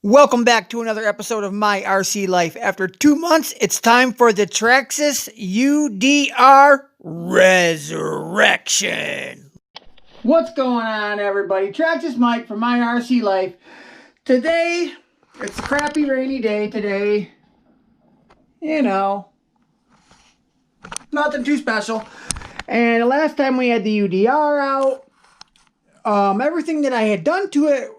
Welcome back to another episode of My RC Life. After 2 months, it's time for the Traxxas UDR Resurrection. What's going on, everybody? Traxxas Mike from My RC Life. Today, it's a crappy rainy day today. You know, nothing too special. And the last time we had the UDR out, everything that I had done to it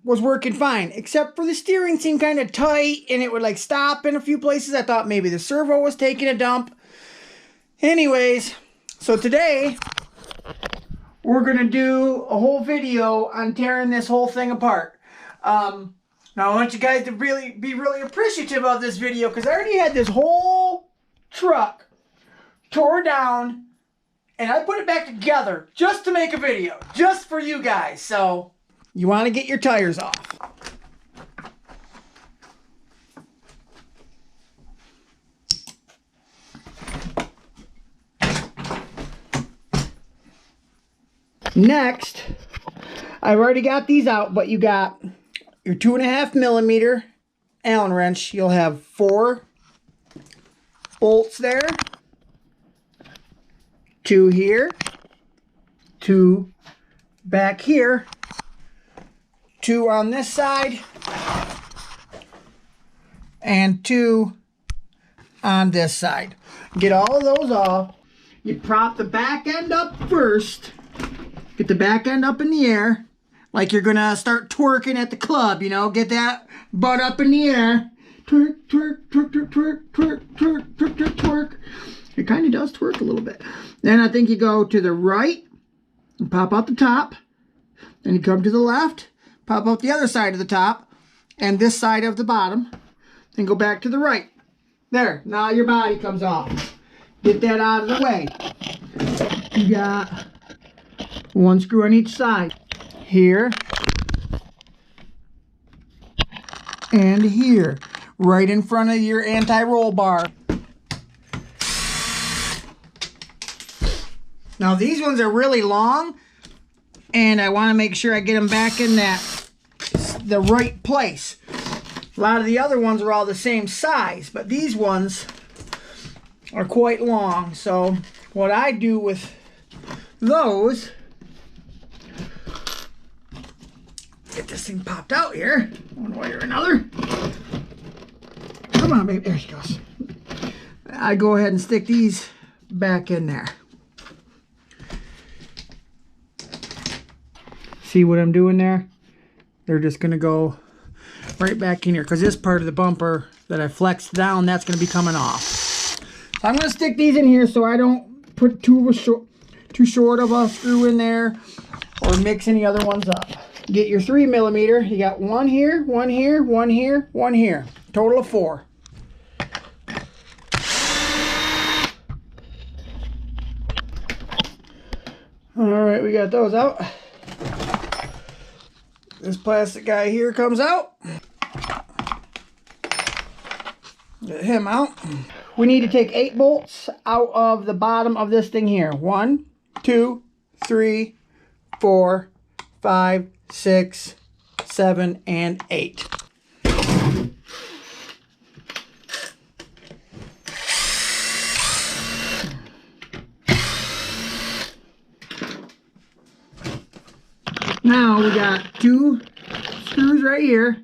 was working fine, except for the steering seemed kind of tight and it would like stop in a few places. I thought maybe the servo was taking a dump. Anyways, so today we're gonna do a whole video on tearing this whole thing apart. Now I want you guys to be really appreciative of this video, because I already had this whole truck tore down and I put it back together just to make a video, just for you guys. So you want to get your tires off. Next, I've already got these out, but you got your 2.5 millimeter Allen wrench. You'll have 4 bolts there. 2 here. 2 back here. 2 on this side, and 2 on this side. Get all of those off. You prop the back end up first. Get the back end up in the air, like you're gonna start twerking at the club, you know. Get that butt up in the air. Twerk, twerk, twerk, twerk, twerk, twerk, twerk, twerk, twerk, twerk. It kind of does twerk a little bit. Then I think you go to the right and pop out the top. Then you come to the left. Pop out the other side of the top and this side of the bottom, then go back to the right. There, now your body comes off. Get that out of the way. You got 1 screw on each side. Here and here, right in front of your anti-roll bar. Now these ones are really long, and I want to make sure I get them back in the right place. A lot of the other ones are all the same size, but these ones are quite long. So what I do with those, get this thing popped out here one way or another. Come on, baby. There she goes. I go ahead and stick these back in there. See what I'm doing there? They're just going to go right back in here, because this part of the bumper that I flexed down, that's going to be coming off. So I'm going to stick these in here so I don't put too short of a screw in there or mix any other ones up. Get your 3 millimeter. You got 1 here, 1 here, 1 here, 1 here. Total of 4. All right, we got those out. This plastic guy here comes out. Get him out. We need to take 8 bolts out of the bottom of this thing here. 1, 2, 3, 4, 5, 6, 7, and 8. Now we got 2 screws right here,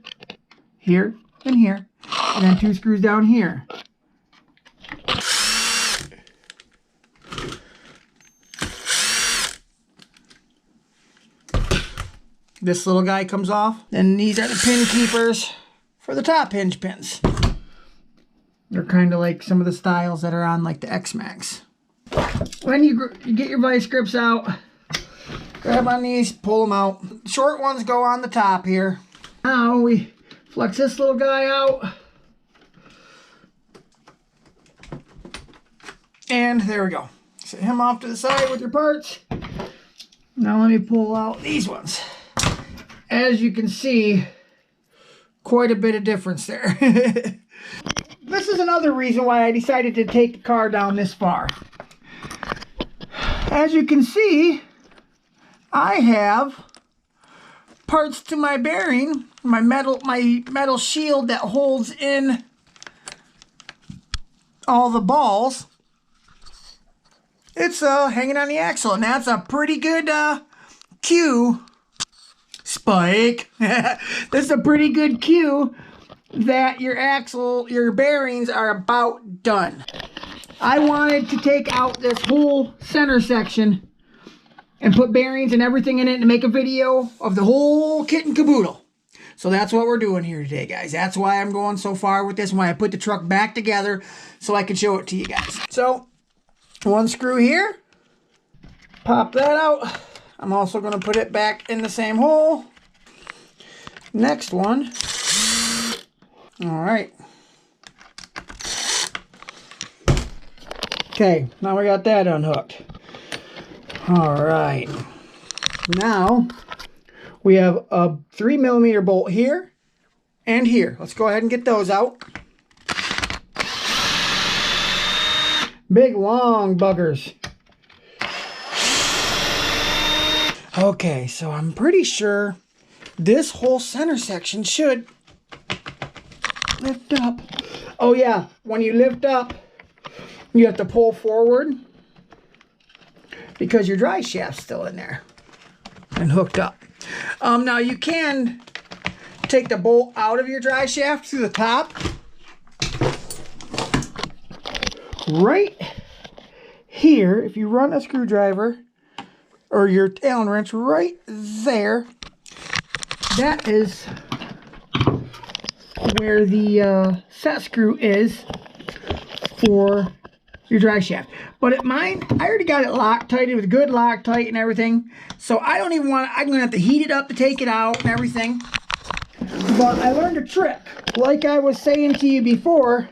here, and here, and then 2 screws down here. This little guy comes off. Then these are the pin keepers for the top hinge pins. They're kind of like some of the styles that are on like the X-Max. When you get your vice grips out, grab on these, pull them out. Short ones go on the top here. Now we flex this little guy out. And there we go. Set him off to the side with your parts. Now let me pull out these ones. As you can see, quite a bit of difference there. This is another reason why I decided to take the car down this far. As you can see, I have parts to my bearing, my metal shield that holds in all the balls, it's hanging on the axle, and that's a pretty good cue. Spike. This is a pretty good cue that your axle, your bearings are about done. I wanted to take out this whole center section and put bearings and everything in it and make a video of the whole kit and caboodle. So that's what we're doing here today, guys. That's why I'm going so far with this, and why I put the truck back together so I can show it to you guys. So, one screw here. Pop that out. I'm also going to put it back in the same hole. Next one. All right. Okay, now we got that unhooked. All right. Now we have a 3mm bolt here and here. Let's go ahead and get those out. Big long buggers. Okay, so I'm pretty sure this whole center section should lift up. Oh yeah, when you lift up, you have to pull forward because your drive shaft's still in there and hooked up. Now you can take the bolt out of your drive shaft through the top. Right here, if you run a screwdriver or your Allen wrench right there, that is where the set screw is for your drive shaft. But at mine, I already got it Loctited with good Loctite and everything. So I don't even want, I'm gonna have to heat it up to take it out and everything. But I learned a trick. Like I was saying to you before,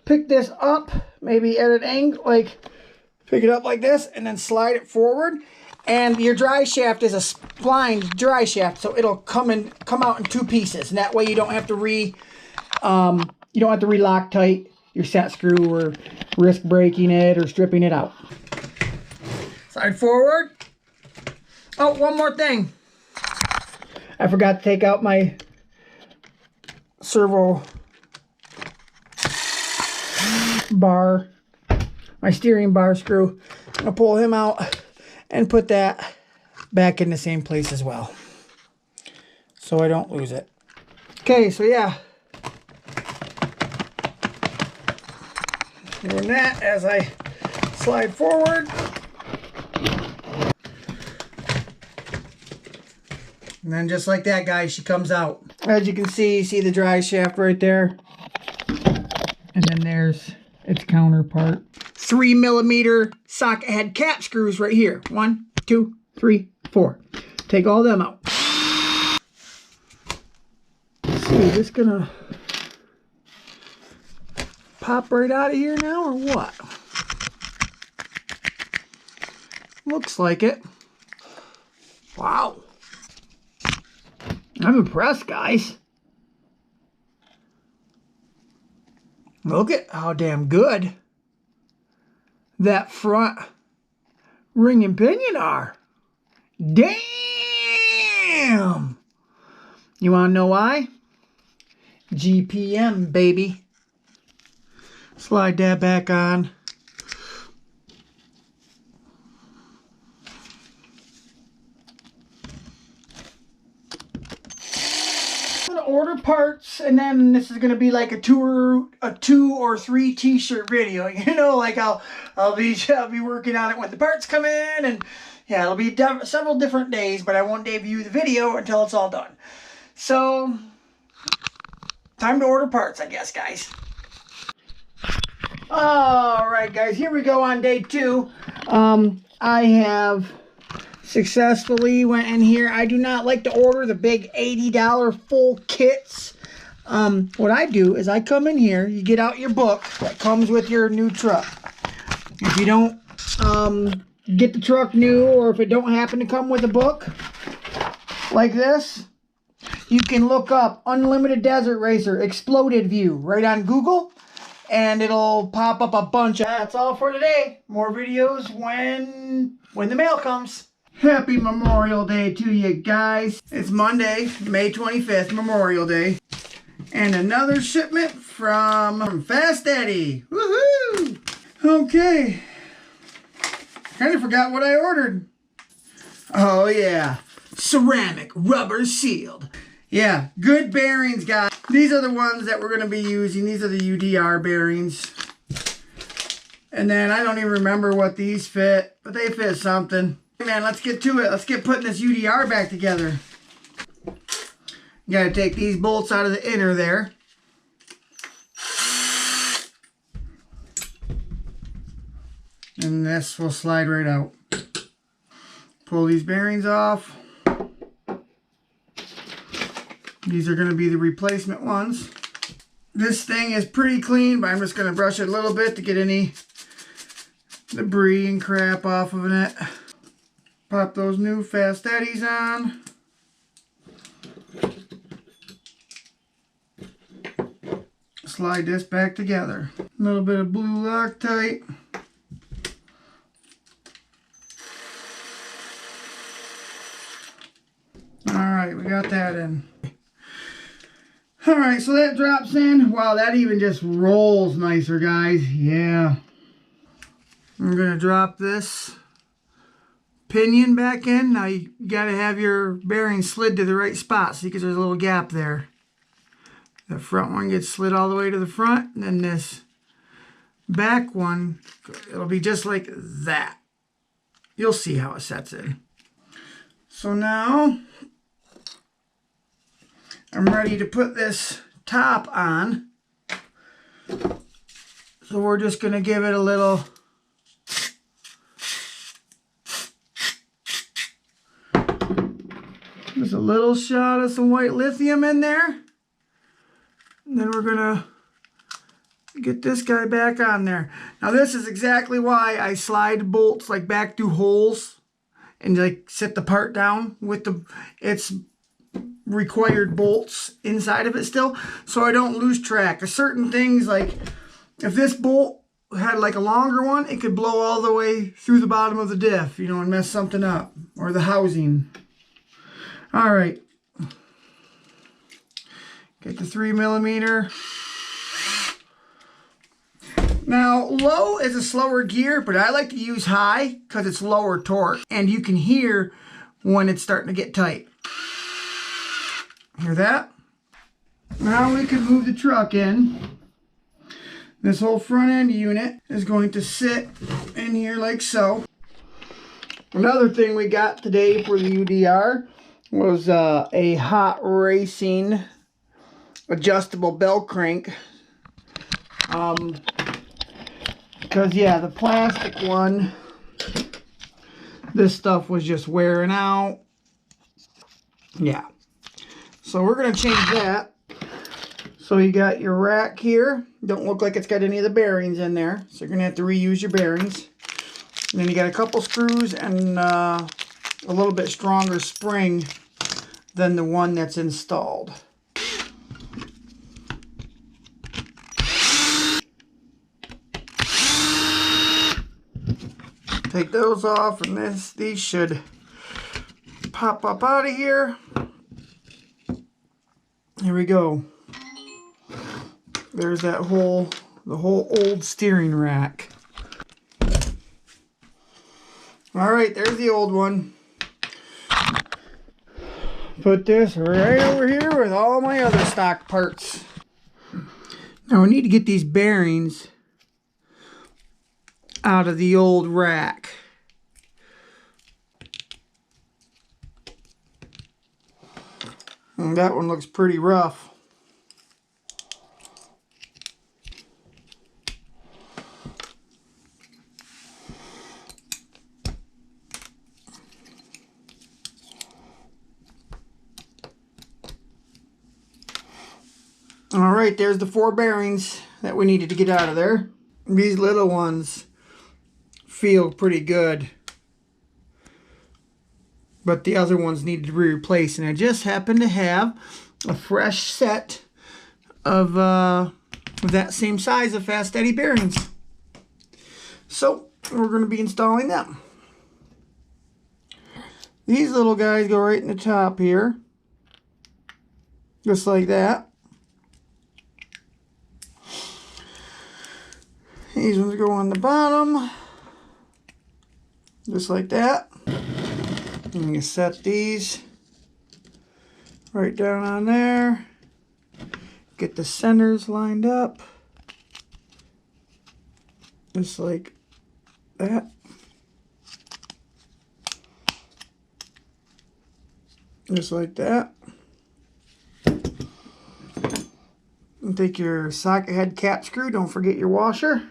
pick this up, maybe at an angle, like pick it up like this and then slide it forward. And your drive shaft is a splined drive shaft, so it'll come out in two pieces. And that way you don't have to re-Loctite your set screw or risk breaking it or stripping it out. Slide forward. Oh, one more thing. I forgot to take out my servo bar, my steering bar screw. I'm gonna pull him out and put that back in the same place as well, so I don't lose it. Okay, so yeah, doing that as I slide forward. And then just like that, guys, she comes out. As you can see, the drive shaft right there. And then there's its counterpart. 3mm socket head cap screws right here. 1, 2, 3, 4. Take all them out. Let's see, just gonna pop right out of here now or what? Looks like it. Wow. I'm impressed, guys. Look at how damn good that front ring and pinion are. Damn! You want to know why? GPM, baby. Slide that back on. Order parts, and then this is gonna be like a 2 or 3 t-shirt video. You know, like I'll be working on it when the parts come in, and yeah, it'll be several different days, but I won't debut the video until it's all done. So time to order parts, I guess, guys. All right, guys, here we go on day 2. I have successfully went in here. I do not like to order the big $80 full kits. What I do is I come in here, you get out your book that comes with your new truck. If you don't get the truck new, or if it don't happen to come with a book like this, you can look up Unlimited Desert Racer Exploded View right on Google, and it'll pop up a bunch. That's all for today. More videos when the mail comes. Happy Memorial Day to you guys. It's Monday, May 25th, Memorial Day. And another shipment from Fast Eddie. Woohoo! Okay. Kind of forgot what I ordered. Oh yeah. Ceramic rubber sealed. Yeah, good bearings, guys. These are the ones that we're going to be using. These are the UDR bearings. And then I don't even remember what these fit, but they fit something. Man, let's get to it. Let's get putting this UDR back together. You gotta take these bolts out of the inner there. And this will slide right out. Pull these bearings off. These are gonna be the replacement ones. This thing is pretty clean, but I'm just gonna brush it a little bit to get any debris and crap off of it. Pop those new Fast Eddies on. Slide this back together. A little bit of blue Loctite. Alright, we got that in. Alright, so that drops in. Wow, that even just rolls nicer, guys. Yeah. I'm going to drop this pinion back in. Now you got to have your bearing slid to the right spot. See, because there's a little gap there. The front one gets slid all the way to the front. And then this back one, it'll be just like that. You'll see how it sets in. So now I'm ready to put this top on. So we're just going to give it a little just a little shot of some white lithium in there. And then we're going to get this guy back on there. Now this is exactly why I slide bolts like back through holes and like set the part down with the its required bolts inside of it still, so I don't lose track of certain things. Like if this bolt had like a longer one, it could blow all the way through the bottom of the diff, you know, and mess something up, or the housing. All right, get the 3mm. Now low is a slower gear, but I like to use high because it's lower torque, and you can hear when it's starting to get tight. Hear that? Now we can move the truck in. This whole front end unit is going to sit in here like so. Another thing we got today for the UDR was a hot racing adjustable bell crank. Because yeah, the plastic one, this stuff was just wearing out. Yeah. So we're going to change that. So you got your rack here. Don't look like it's got any of the bearings in there. So you're going to have to reuse your bearings. And then you got a couple screws and a little bit stronger spring than the one that's installed. Take those off, and these should pop up out of here. Here we go. There's that the whole old steering rack. All right, there's the old one. Put this right over here with all my other stock parts. Now we need to get these bearings out of the old rack. And that one looks pretty rough. All right, there's the 4 bearings that we needed to get out of there. These little ones feel pretty good, but the other ones needed to be replaced, and I just happen to have a fresh set of that same size of Fast Eddie bearings. So we're going to be installing them. These little guys go right in the top here. Just like that. These ones go on the bottom. Just like that. And you set these right down on there. Get the centers lined up. Just like that. Just like that. And take your socket head cap screw. Don't forget your washer.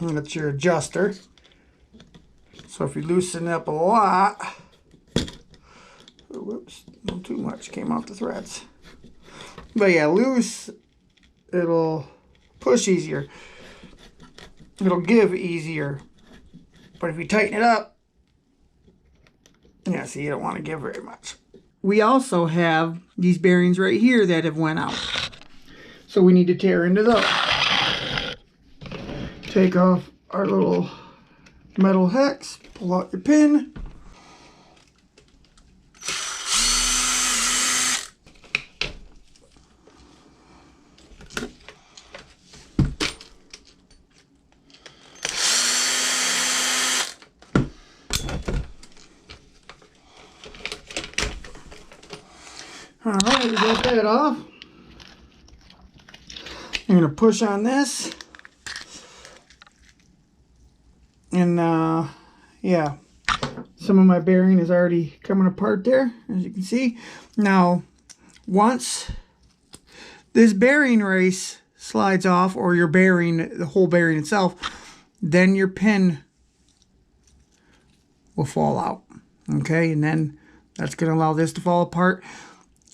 And that's your adjuster. So if you loosen it up a lot, oh, whoops, not too much came off the threads. But yeah, loose, it'll push easier. It'll give easier. But if you tighten it up, yeah, see, you don't want to give very much. We also have these bearings right here that have went out. So we need to tear into those. Take off our little metal hex, pull out your pin. Alright, we got that off. I'm going to push on this. And yeah, some of my bearing is already coming apart there, as you can see. Now, once this bearing race slides off, or your bearing, the whole bearing itself, then your pin will fall out. Okay, and then that's going to allow this to fall apart,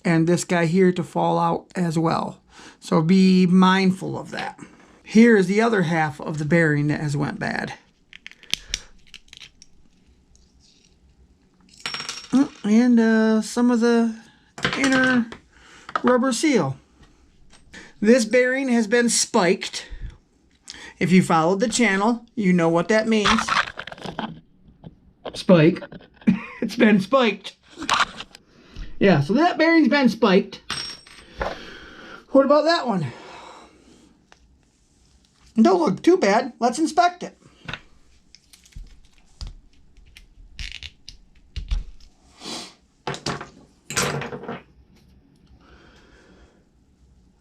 and this guy here to fall out as well. So be mindful of that. Here is the other half of the bearing that has went bad. And some of the inner rubber seal. This bearing has been spiked. If you followed the channel, you know what that means. Spike. It's been spiked. Yeah, so that bearing's been spiked. What about that one? Don't look too bad. Let's inspect it.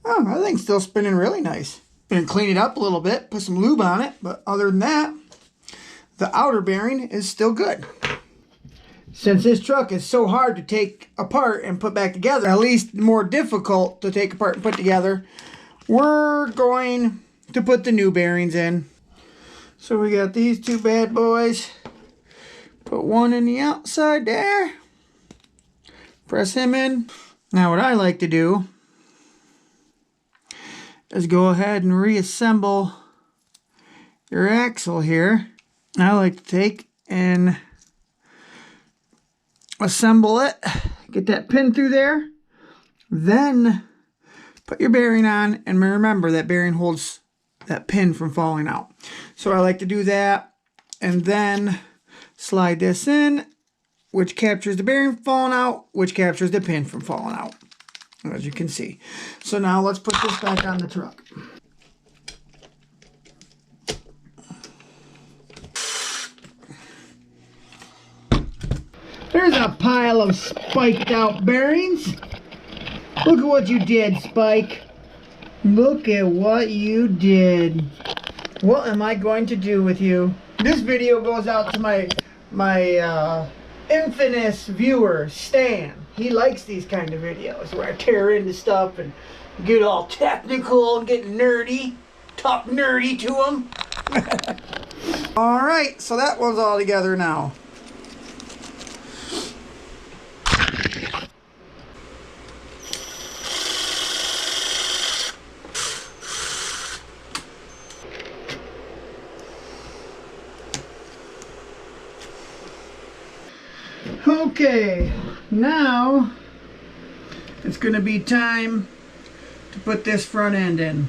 Oh, that thing's still spinning really nice. Gonna clean it up a little bit, put some lube on it, but other than that, the outer bearing is still good. Since this truck is so hard to take apart and put back together, at least more difficult to take apart and put together, we're going to put the new bearings in. So we got these two bad boys. Put one in the outside there. Press him in. Now what I like to do is go ahead and reassemble your axle here. I like to take and assemble it, get that pin through there, then put your bearing on, and remember that bearing holds that pin from falling out. So I like to do that, and then slide this in, which captures the bearing from falling out, which captures the pin from falling out, as you can see. So now let's put this back on the truck. There's a pile of spiked out bearings. Look at what you did, Spike. Look at what you did. What am I going to do with you? This video goes out to my infamous viewer, Stan. He likes these kind of videos where I tear into stuff and get all technical, get nerdy, talk nerdy to him. Alright, so that one's all together now. Okay, now it's going to be time to put this front end in.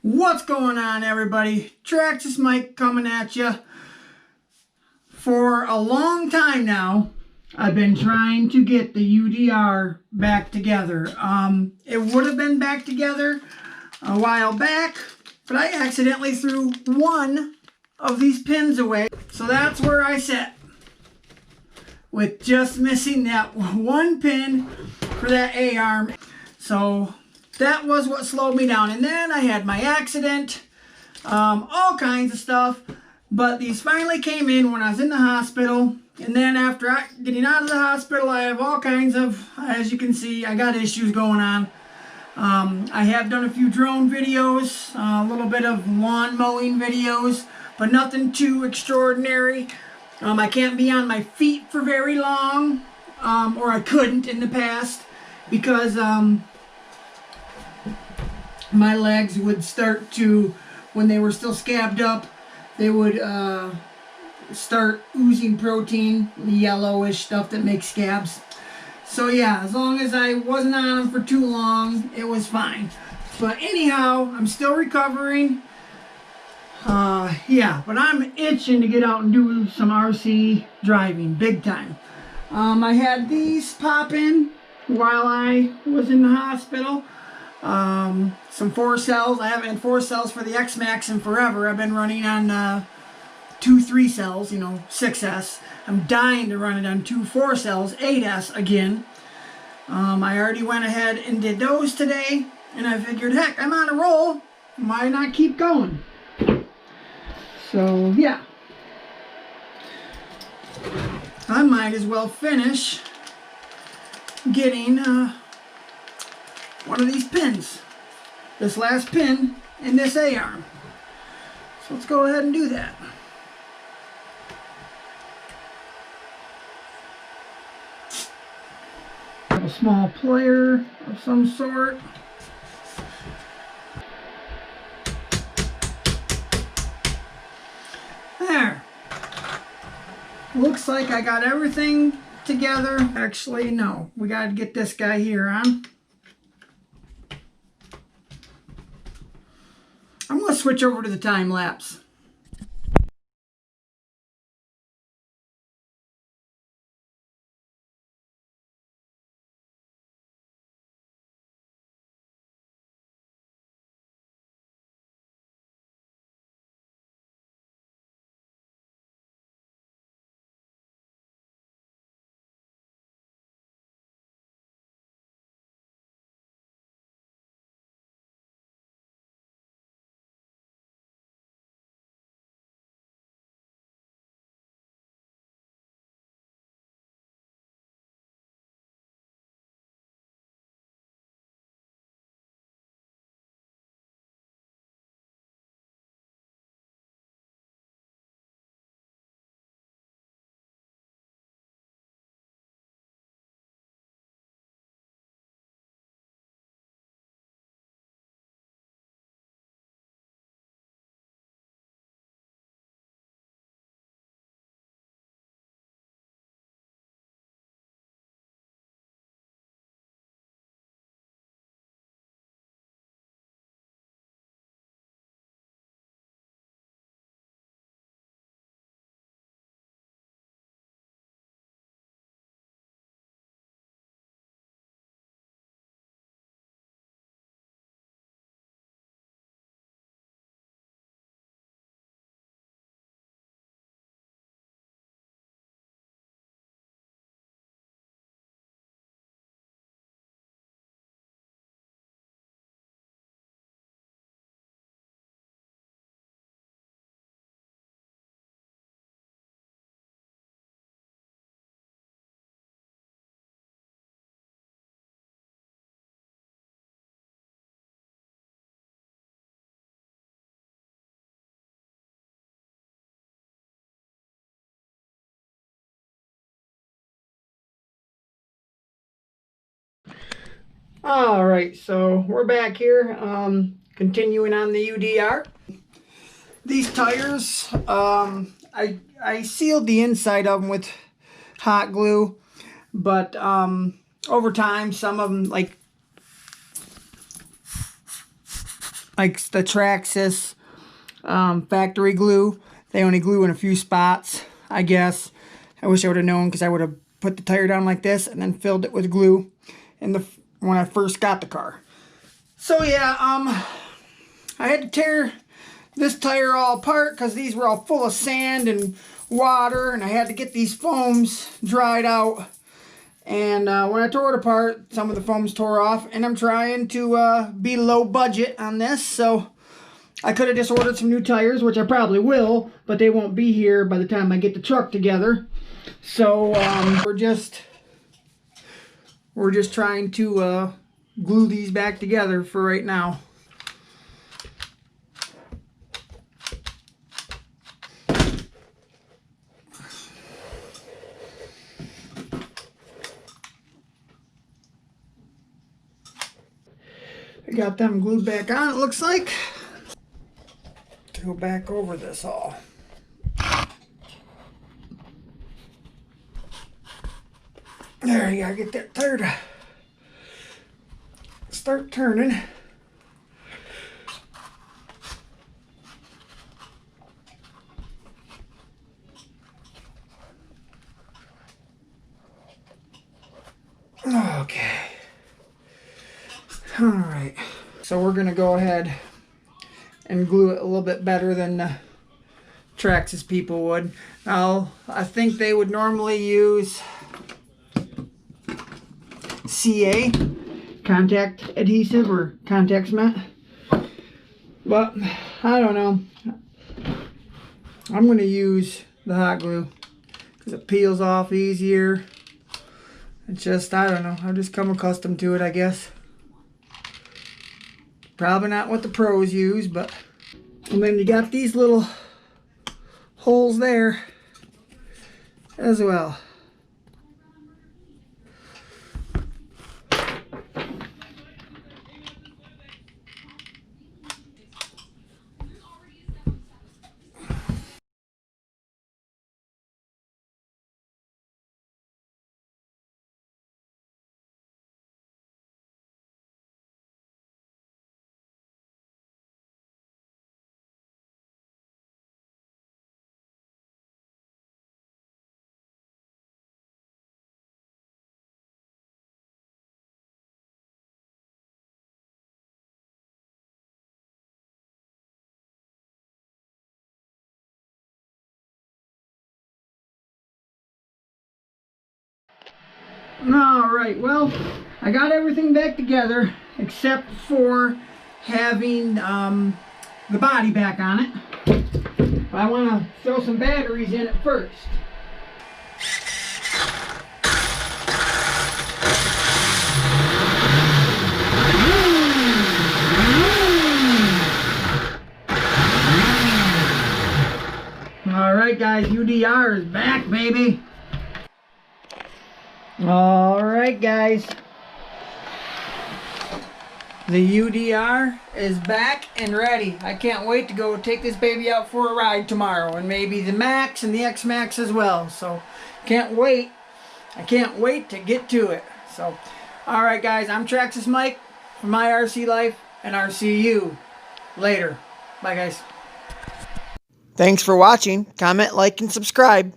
What's going on, everybody? Traxxas Mike coming at you. For a long time now, I've been trying to get the UDR back together. It would have been back together a while back, but I accidentally threw one of these pins away. So that's where I sit, with just missing that one pin for that A-arm. So that was what slowed me down. And then I had my accident, all kinds of stuff. But these finally came in when I was in the hospital. And then after getting out of the hospital, I have all kinds of, as you can see, I got issues going on. I have done a few drone videos, a little bit of lawn mowing videos, but nothing too extraordinary. I can't be on my feet for very long, or I couldn't in the past, because my legs would start to, when they were still scabbed up, they would start oozing protein, the yellowish stuff that makes scabs. So yeah, as long as I wasn't on them for too long, it was fine. But anyhow, I'm still recovering. Yeah, but I'm itching to get out and do some RC driving, big time. I had these pop in while I was in the hospital. Some 4 cells. I haven't had 4 cells for the X-Max in forever. I've been running on 2 3 cells, 6S. I'm dying to run it on 2 4 cells, 8S again. I already went ahead and did those today, and I figured, heck, I'm on a roll. Why not keep going? So, yeah. I might as well finish getting one of these pins. This last pin in this A-arm. So let's go ahead and do that. A small plier of some sort. There. Looks like I got everything together. Actually, no. We got to get this guy here on. I'm going to switch over to the time lapse. All right, so we're back here, continuing on the UDR. These tires, I sealed the inside of them with hot glue, but over time, some of them, like the Traxxas factory glue, they only glue in a few spots, I guess. I wish I would have known, because I would have put the tire down like this and then filled it with glue when I first got the car. So yeah, I had to tear this tire all apart because these were all full of sand and water, and I had to get these foams dried out. And when I tore it apart, some of the foams tore off, and I'm trying to be low budget on this, so I could have just ordered some new tires, which I probably will, but they won't be here by the time I get the truck together. So we're just trying to glue these back together for right now. I got them glued back on, it looks like. To go back over this all. There, you gotta get that tire to start turning. Okay. All right. So we're gonna go ahead and glue it a little bit better than the Traxxas people would. Now, I think they would normally use CA, contact adhesive, or contact cement, but I don't know. I'm going to use the hot glue because it peels off easier. It's just, I don't know, I've just come accustomed to it, I guess. Probably not what the pros use, but... And then you got these little holes there as well. Alright, well, I got everything back together except for having the body back on it. But I want to throw some batteries in it first. Alright guys, UDR is back, baby. Alright guys, the UDR is back and ready. I can't wait to go take this baby out for a ride tomorrow, and maybe the Max and the X-Max as well. So can't wait. I can't wait to get to it. So alright guys, I'm Traxxas Mike from My RC Life, and I'll see you later. Bye guys. Thanks for watching. Comment, like, and subscribe.